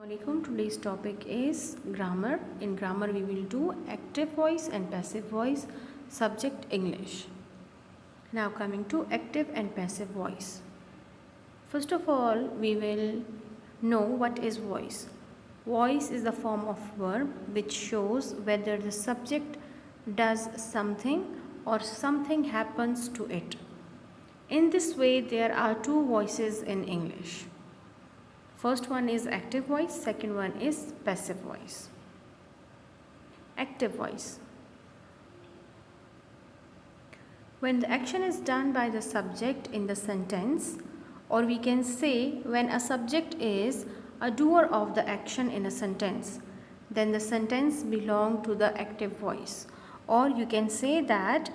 Assalamualaikum. Today's topic is grammar. In grammar, we will do active voice and passive voice, subject English. Now, coming to active and passive voice. First of all, we will know what is voice. Voice is the form of verb which shows whether the subject does something or something happens to it. In this way, there are two voices in English. First one is active voice, second one is passive voice. Active voice. When the action is done by the subject in the sentence, or we can say when a subject is a doer of the action in a sentence, then the sentence belongs to the active voice. Or you can say that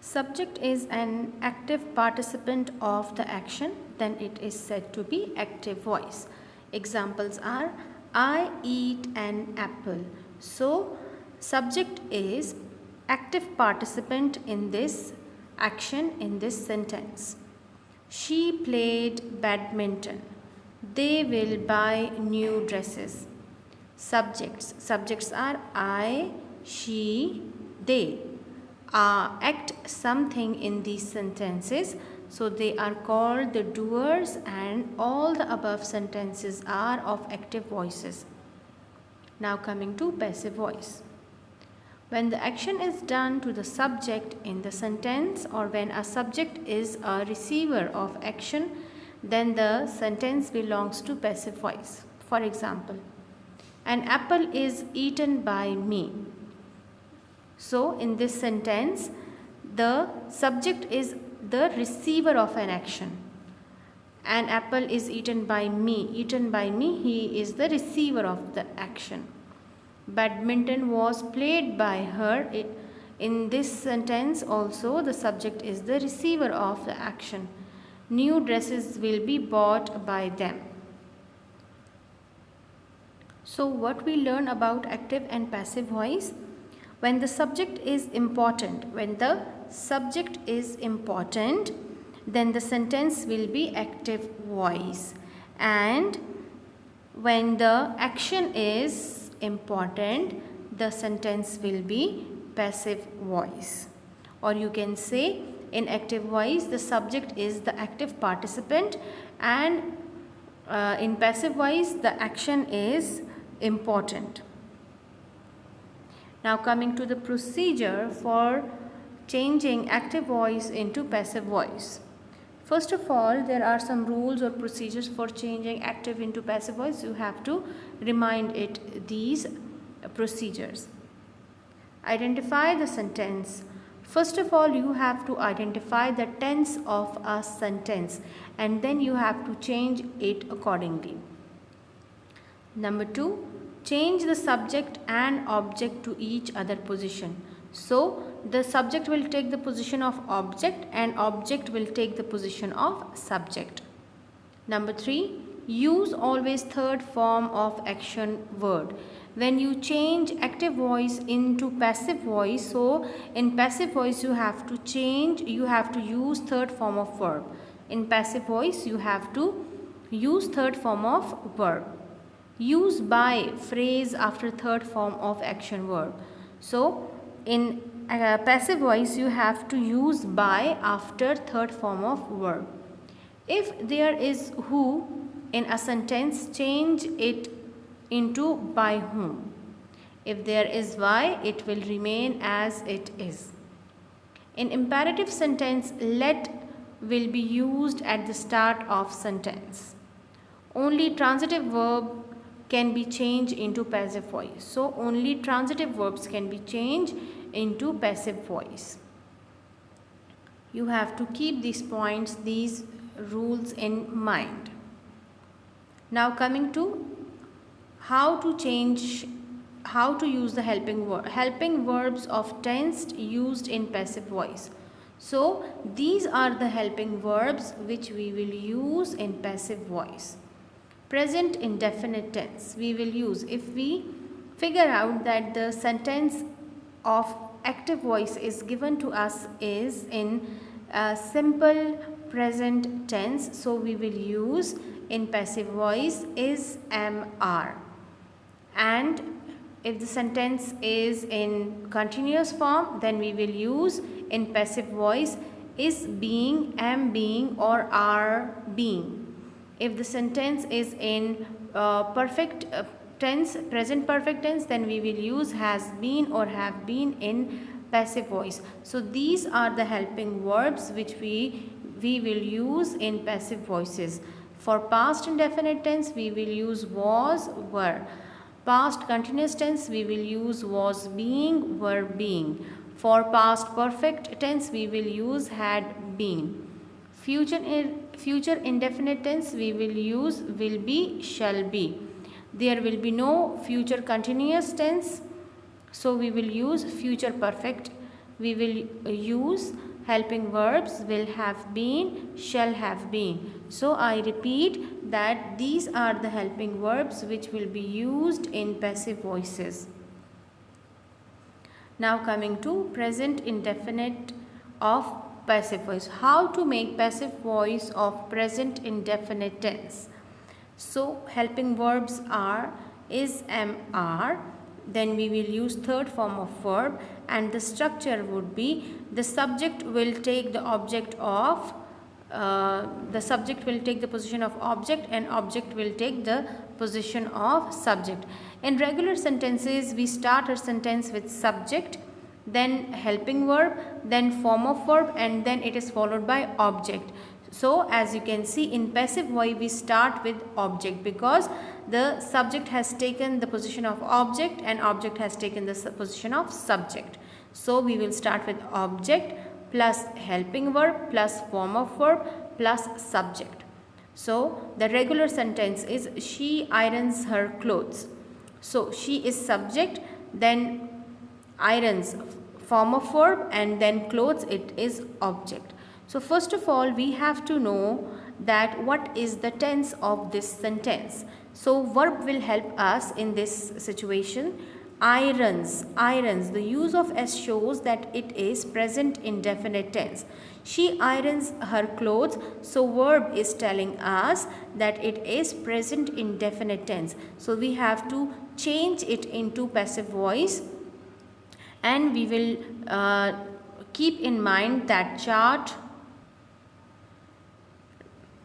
subject is an active participant of the action, then it is said to be active voice. Examples are I eat an apple. So subject is active participant in this action in this sentence. She played badminton. They will buy new dresses. Subjects are I, she, they. Act something in these sentences, so they are called the doers, and all the above sentences are of active voices. Now coming to passive voice. When the action is done to the subject in the sentence, or when a subject is a receiver of action, then the sentence belongs to passive voice. For example, an apple is eaten by me. So in this sentence, the subject is the receiver of an action. An apple is eaten by me. Eaten by me, he is the receiver of the action. Badminton was played by her. In this sentence also, the subject is the receiver of the action. New dresses will be bought by them. So what we learn about active and passive voice? When the subject is important, then the sentence will be active voice. And when the action is important, the sentence will be passive voice. Or you can say in active voice, the subject is the active participant, and in passive voice, the action is important. Now coming to the procedure for changing active voice into passive voice. First of all, there are some rules or procedures for changing active into passive voice. You have to remind it these procedures. Identify the sentence. First of all, you have to identify the tense of a sentence, and then you have to change it accordingly. Number 2, change the subject and object to each other position. So the subject will take the position of object and object will take the position of subject. Number 3, use always third form of action word. When you change active voice into passive voice, so in passive voice you have to use third form of verb. In passive voice you have to use third form of verb. Use by phrase after third form of action verb. So in passive voice you have to use by after third form of verb. If there is who in a sentence, change it into by whom. If there is why, it will remain as it is. In imperative sentence, let will be used at the start of sentence. Only transitive verb can be changed into passive voice. So only transitive verbs can be changed into passive voice. You have to keep these points, these rules in mind. Now coming to how to use the helping verbs of tense used in passive voice. So these are the helping verbs which we will use in passive voice. Present indefinite tense we will use if we figure out that the sentence of active voice is given to us is in simple present tense, so we will use in passive voice is am, are. And if the sentence is in continuous form, then we will use in passive voice is being, am being, or are being. If the sentence is in perfect tense, present perfect tense, then we will use has been or have been in passive voice. So these are the helping verbs which we will use in passive voices. For past indefinite tense, we will use was, were. Past continuous tense, we will use was being, were being. For past perfect tense, we will use had been. Future indefinite tense, we will use will be, shall be. There will be no future continuous tense, so we will use future perfect. We will use helping verbs will have been, shall have been. So I repeat that these are the helping verbs which will be used in passive voices. Now coming to present indefinite of passive voice. How to make passive voice of present indefinite tense? So helping verbs are is, am, are. Then we will use third form of verb, and the structure would be the subject will take the object of the subject will take the position of object and object will take the position of subject. In regular sentences, we start a sentence with subject, then helping verb, then form of verb, and then it is followed by object. So as you can see, in passive voice we start with object because the subject has taken the position of object and object has taken the position of subject. So we will start with object plus helping verb plus form of verb plus subject. So the regular sentence is she irons her clothes. So she is subject, then irons form of verb, and then clothes it is object. So first of all, we have to know that what is the tense of this sentence. So verb will help us in this situation. Irons, irons, the use of s shows that it is present indefinite tense. She irons her clothes, so verb is telling us that it is present indefinite tense. So we have to change it into passive voice, and we will keep in mind that chart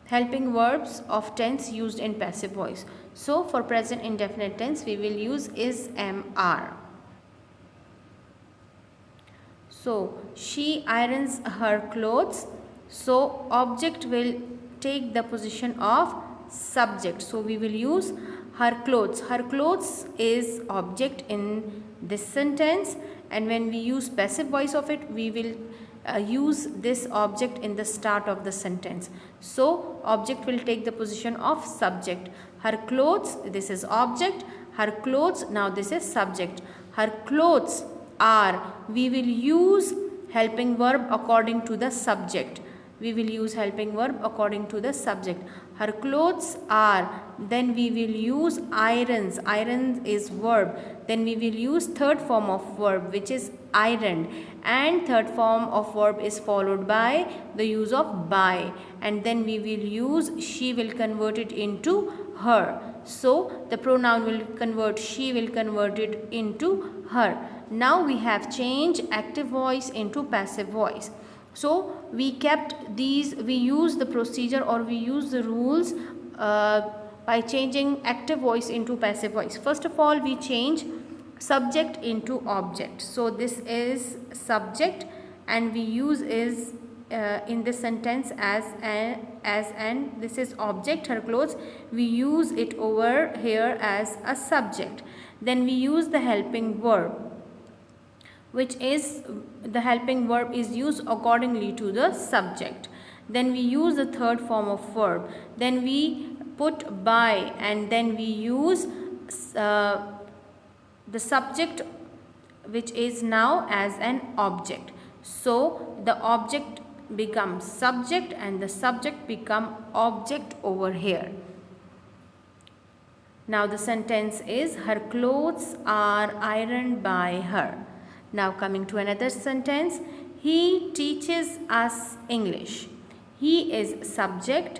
helping verbs of tense used in passive voice. So for present indefinite tense, we will use is, am, are. So she irons her clothes, so object will take the position of subject. So we will use her clothes. Her clothes is object in this sentence, and when we use passive voice of it, we will use this object in the start of the sentence. So object will take the position of subject. Her clothes, this is object. Her clothes, now this is subject. Her clothes are, we will use helping verb according to the subject. We will use helping verb according to the subject. Her clothes are, then we will use irons. Irons is verb. Then we will use third form of verb, which is ironed, and third form of verb is followed by the use of by, and then we will use she will convert it into her. So the pronoun will convert she will convert it into her. Now we have changed active voice into passive voice. So we kept these, we use the procedure or we use the rules by changing active voice into passive voice. First of all, we change subject into object. So this is subject, and we use is in this sentence as an this is object, her clothes. We use it over here as a subject. Then we use the helping verb, which is the helping verb is used accordingly to the subject. Then we use the third form of verb. Then we put by, and then we use the subject, which is now as an object. So the object becomes subject and the subject become object over here. Now the sentence is her clothes are ironed by her. Now coming to another sentence, he teaches us English. He is subject,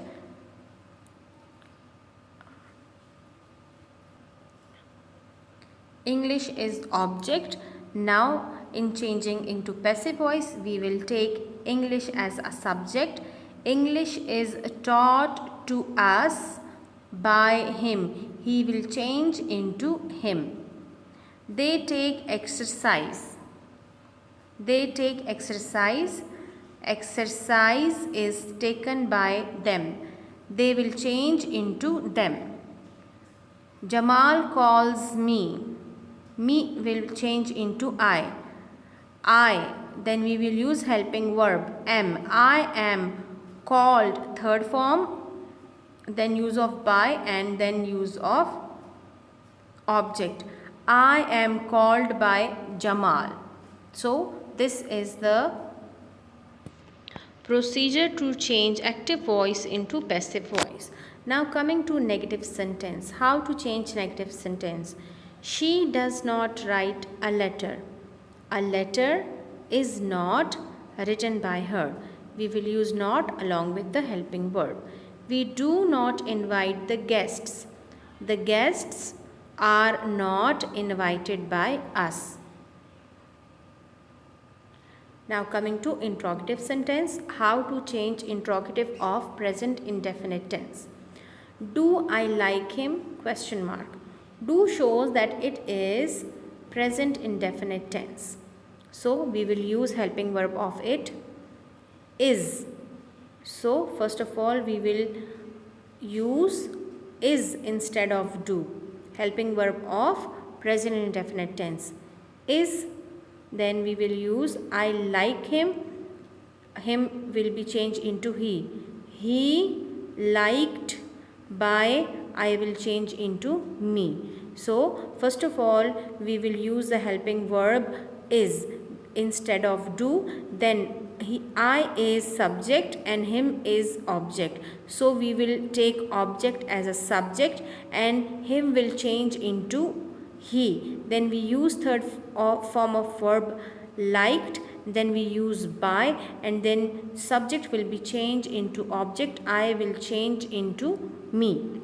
English is object. Now in changing into passive voice, we will take English as a subject. English is taught to us by him. He will change into him. They take exercise. They take exercise. Exercise is taken by them. They will change into them. Jamal calls me. Me will change into I. I, then we will use helping verb am. I am called, third form, then use of by and then use of object. I am called by Jamal. So this is the procedure to change active voice into passive voice. Now coming to negative sentence. How to change negative sentence? She does not write a letter. A letter is not written by her. We will use not along with the helping verb. We do not invite the guests. The guests are not invited by us. Now coming to interrogative sentence, how to change interrogative of present indefinite tense. Do I like him? Question mark. Do shows that it is present indefinite tense. So we will use helping verb of it, is. So first of all we will use is instead of do. Helping verb of present indefinite tense, is. Then we will use I like him. Him will be changed into he. He liked by I will change into me. So first of all we will use the helping verb is instead of do. Then I is subject and him is object. So we will take object as a subject and him will change into he. Then we use third form of verb liked. Then we use by and then subject will be changed into object. I will change into me.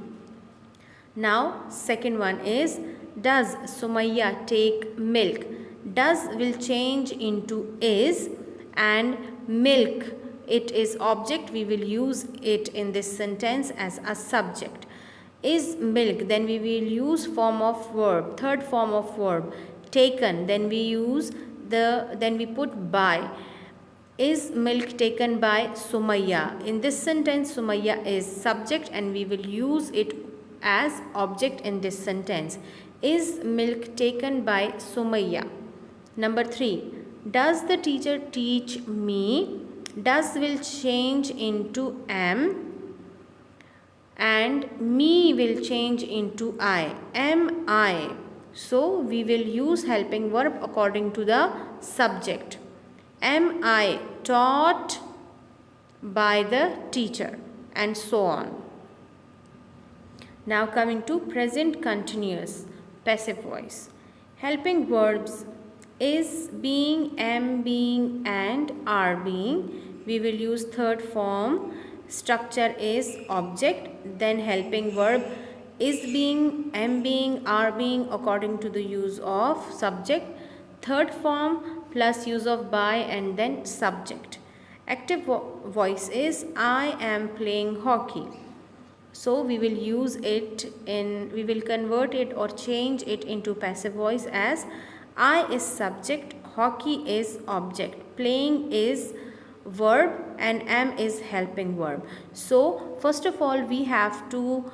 Now second one is does Sumaya take milk? Does will change into is and milk, it is object. We will use it in this sentence as a subject. Is milk, then we will use form of verb, third form of verb taken. Then we put by. Is milk taken by Sumaya? In this sentence Sumaya is subject and we will use it as object in this sentence. Is milk taken by Sumaya? Number 3. Does the teacher teach me? Does will change into am and me will change into I. Am I? So we will use helping verb according to the subject. Am I taught by the teacher? And so on. Now coming to present continuous passive voice. Helping verbs is, being, am being and are being. We will use third form. Structure is object, then helping verb is being, am being, are being according to the use of subject. Third form plus use of by and then subject. Active voice is I am playing hockey. So we will use it in, we will convert it or change it into passive voice as I is subject, hockey is object, playing is verb and am is helping verb. So first of all we have to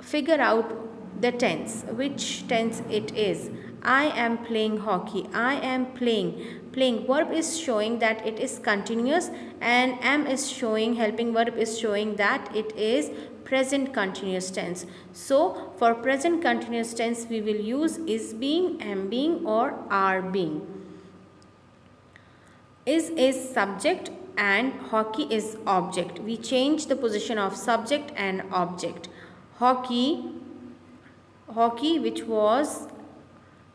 figure out the tense, which tense it is. I am playing hockey. I am playing. Playing verb is showing that it is continuous and am is showing, helping verb is showing that it is present continuous tense. So for present continuous tense we will use is being, am being or are being. Is subject and hockey is object. We change the position of subject and object. Hockey which was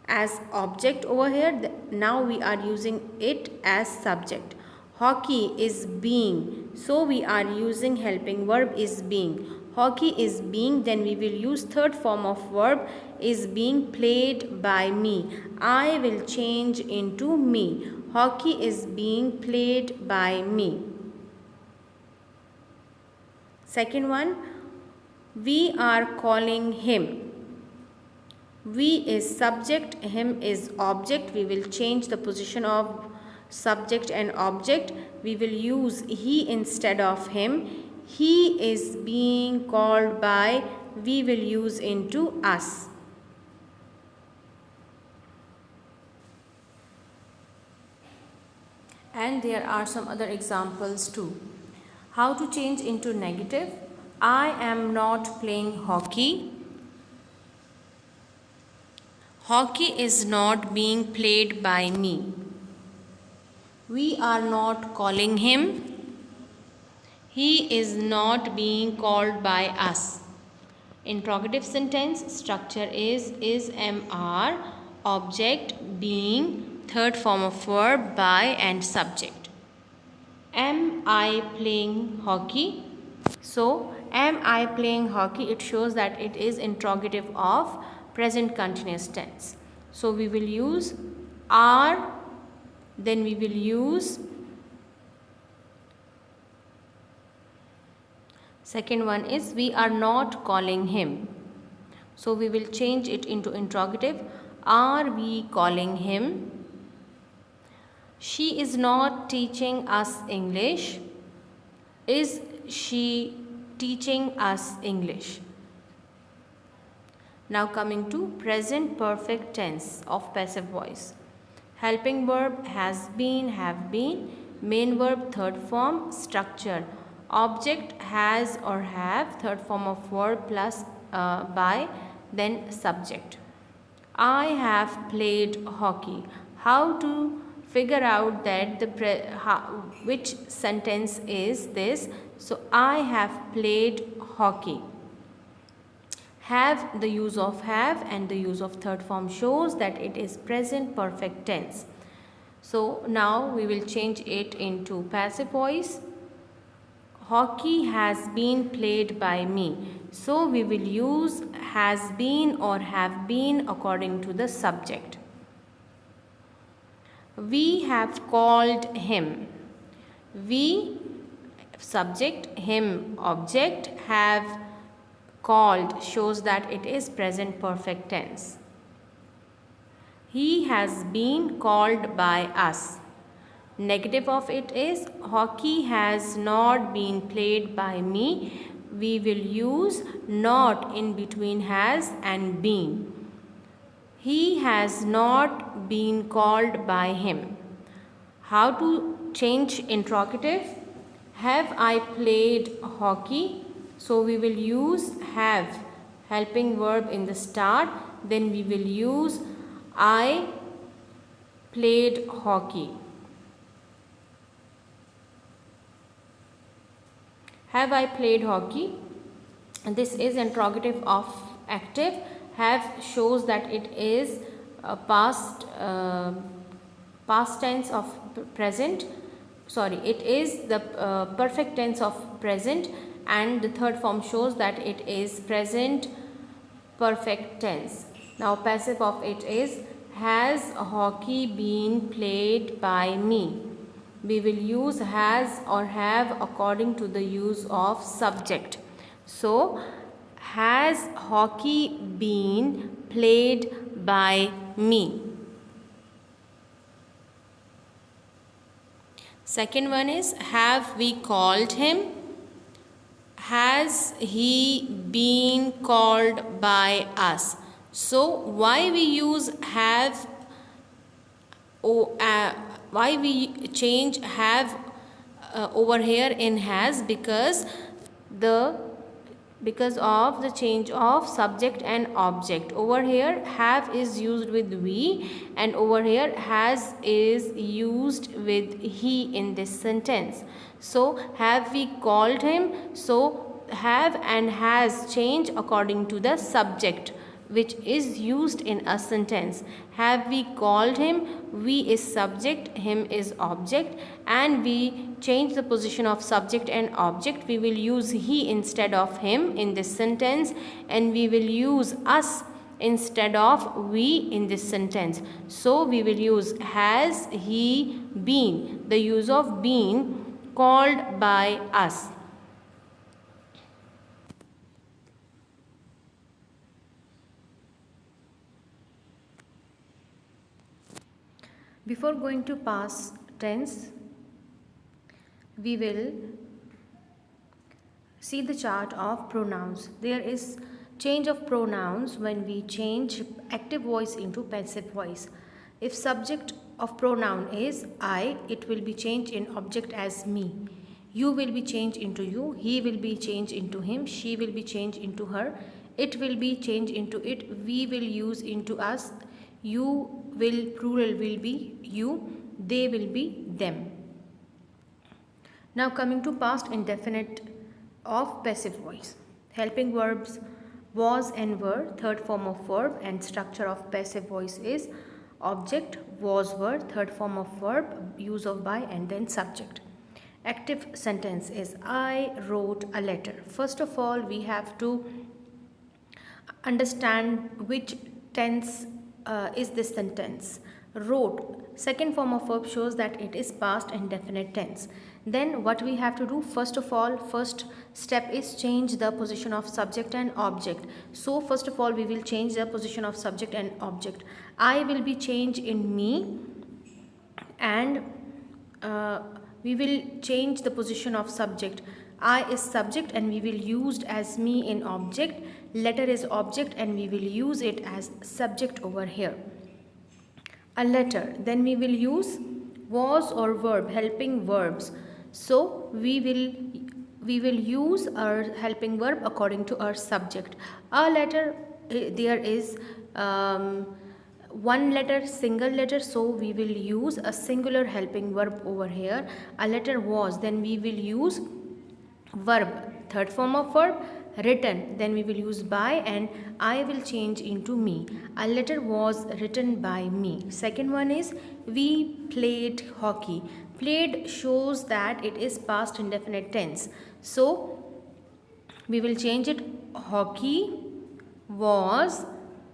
as object over here, now we are using it as subject. Hockey is being, so we are using helping verb is being. Hockey is being, then we will use third form of verb, is being played by me. I will change into me. Hockey is being played by me. Second one, we are calling him. We is subject, him is object. We will change the position of subject and object. We will use he instead of him. He is being called by, we will use into us. And there are some other examples too. How to change into negative? I am not playing hockey. Hockey is not being played by me. We are not calling him. He is not being called by us. Interrogative sentence structure is am-are, object being, third form of verb by, and subject. Am I playing hockey? So, am I playing hockey? It shows that it is interrogative of present continuous tense. So, we will use are, then we will use second one is we are not calling him. So, we will change it into interrogative. Are we calling him? She is not teaching us English. Is she teaching us English? Now coming to present perfect tense of passive voice. Helping verb has been, have been. Main verb third form, structure. Object has or have, third form of verb plus by, then subject. I have played hockey. How to figure out that which sentence is this? So I have played hockey. Have, the use of have and the use of third form shows that it is present perfect tense. So now we will change it into passive voice. Hockey has been played by me. So we will use has been or have been according to the subject. We have called him. We, subject, him, object, have called shows that it is present perfect tense. He has been called by us. Negative of it is hockey has not been played by me. We will use not in between has and been. He has not been called by him. How to change interrogative? Have I played hockey? So we will use have, helping verb in the start. Then we will use I played hockey. Have I played hockey? And this is interrogative of active. Have shows that it is past tense of present. Sorry, it is the perfect tense of present, and the third form shows that it is present perfect tense. Now passive of it is has hockey been played by me. We will use has or have according to the use of subject. So has hockey been played by me? Second one is have we called him? Has he been called by us? So why we use have, why we change have over here in has? Because of the change of subject and object. Over here have is used with we, and over here has is used with he in this sentence. So have we called him? So have and has change according to the subject. which is used in a sentence. Have we called him? We is subject, him is object, and we change the position of subject and object. We will use he instead of him in this sentence, and we will use us instead of we in this sentence. So we will use has he been, the use of been, called by us. Before going to past tense, we will see the chart of pronouns. There is change of pronouns when we change active voice into passive voice. If subject of pronoun is I, it will be changed in object as me. You will be changed into you, he will be changed into him, she will be changed into her, it will be changed into it, we will use into us, you will, plural will be you, they will be them. Now coming to past indefinite of passive voice. Helping verbs was and were, third form of verb, and structure of passive voice is object, was, were, third form of verb, use of by, and then subject. Active sentence is I wrote a letter. First of all, we have to understand which tense is this sentence. Wrote, second form of verb, shows that it is past indefinite tense. Then what we have to do, first of all, first step is change the position of subject and object. So first of all, we will change the position of subject and object. I will be changed in me, and we will change the position of subject. I is subject and we will use as me in object. Letter is object and we will use it as subject over here. A letter, then we will use was or verb, helping verbs. So we will use our helping verb according to our subject. A letter, there is one letter, single letter, so we will use a singular helping verb over here. A letter was, then we will use verb, third form of verb, written, then we will use by, and I will change into me. A letter was written by me. Second one is we played hockey. Played shows that it is past indefinite tense, so we will change it. Hockey was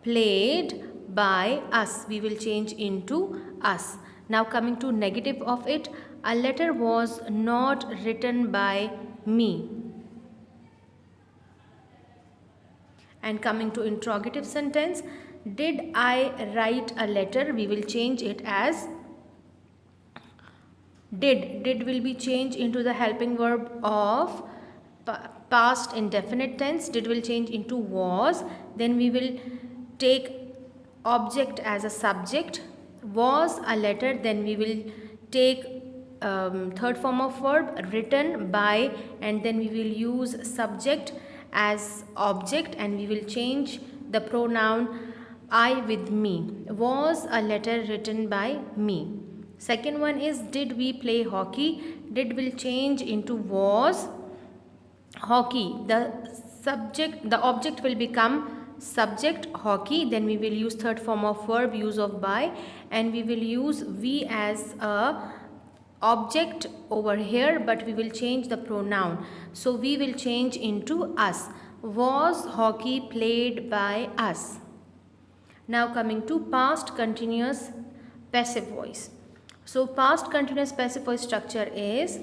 played by us, we will change into us. Now coming to negative of it, a letter was not written by me. And coming to interrogative sentence, did I write a letter, we will change it as did. Did will be changed into the helping verb of past indefinite tense. Did will change into was, then we will take object as a subject. Was a letter, then we will take third form of verb, written by, and then we will use subject as object, and we will change the pronoun I with me. Was a letter written by me. Second one is did we play hockey. Did will change into was, hockey, the subject, the object will become subject, hockey, then we will use third form of verb, use of by, and we will use we as a object over here, but we will change the pronoun, so we will change into us. Was hockey played by us. Now coming to past continuous passive voice. So past continuous passive voice structure is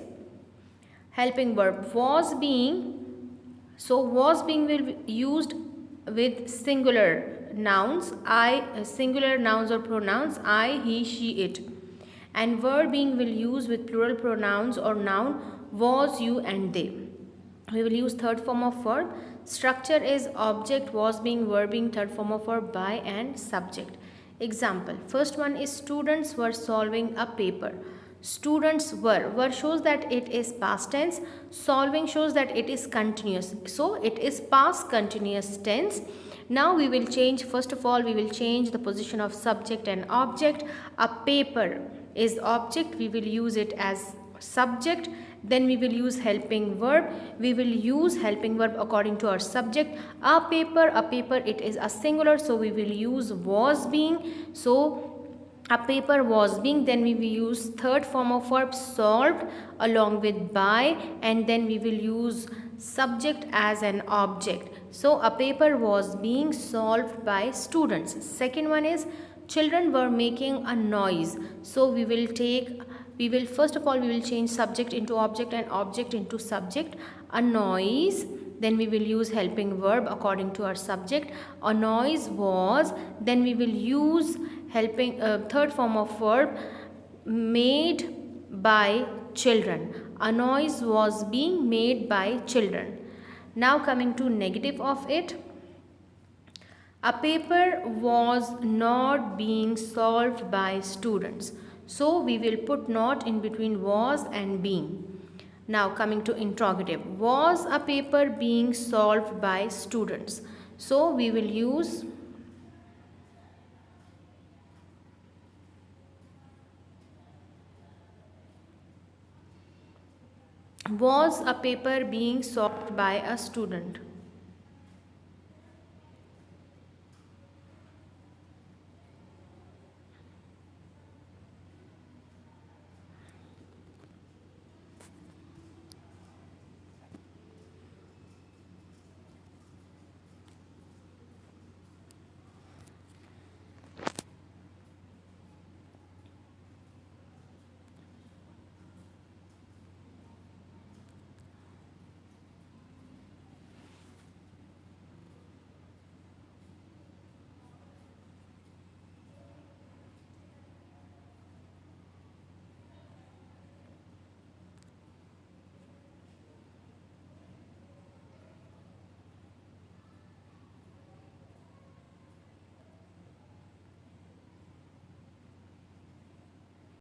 helping verb was being. So was being will be used with singular nouns, I, singular nouns or pronouns, I, he, she, it. And were being will use with plural pronouns or noun, was, you, and they. We will use third form of verb. Structure is object, was being, were being, third form of verb, by, and subject. Example, first one is students were solving a paper. Students were shows that it is past tense. Solving shows that it is continuous, so it is past continuous tense. Now we will change, first of all we will change the position of subject and object. A paper is object, we will use it as subject, Then we will use helping verb. We will use helping verb according to our subject. A paper, it is a singular, so we will use was being. So a paper was being. Then we will use third form of verb solved along with by, and then we will use subject as an object. So a paper was being solved by students. Second one is children were making a noise. So we will first of all we will change subject into object and object into subject. A noise, then we will use helping verb according to our subject. A noise was, then we will use helping third form of verb made by children. A noise was being made by children. Now coming to negative of it. A paper was not being solved by students. So we will put not in between was and being. Now coming to interrogative. Was a paper being solved by students? So we will use was a paper being solved by a student.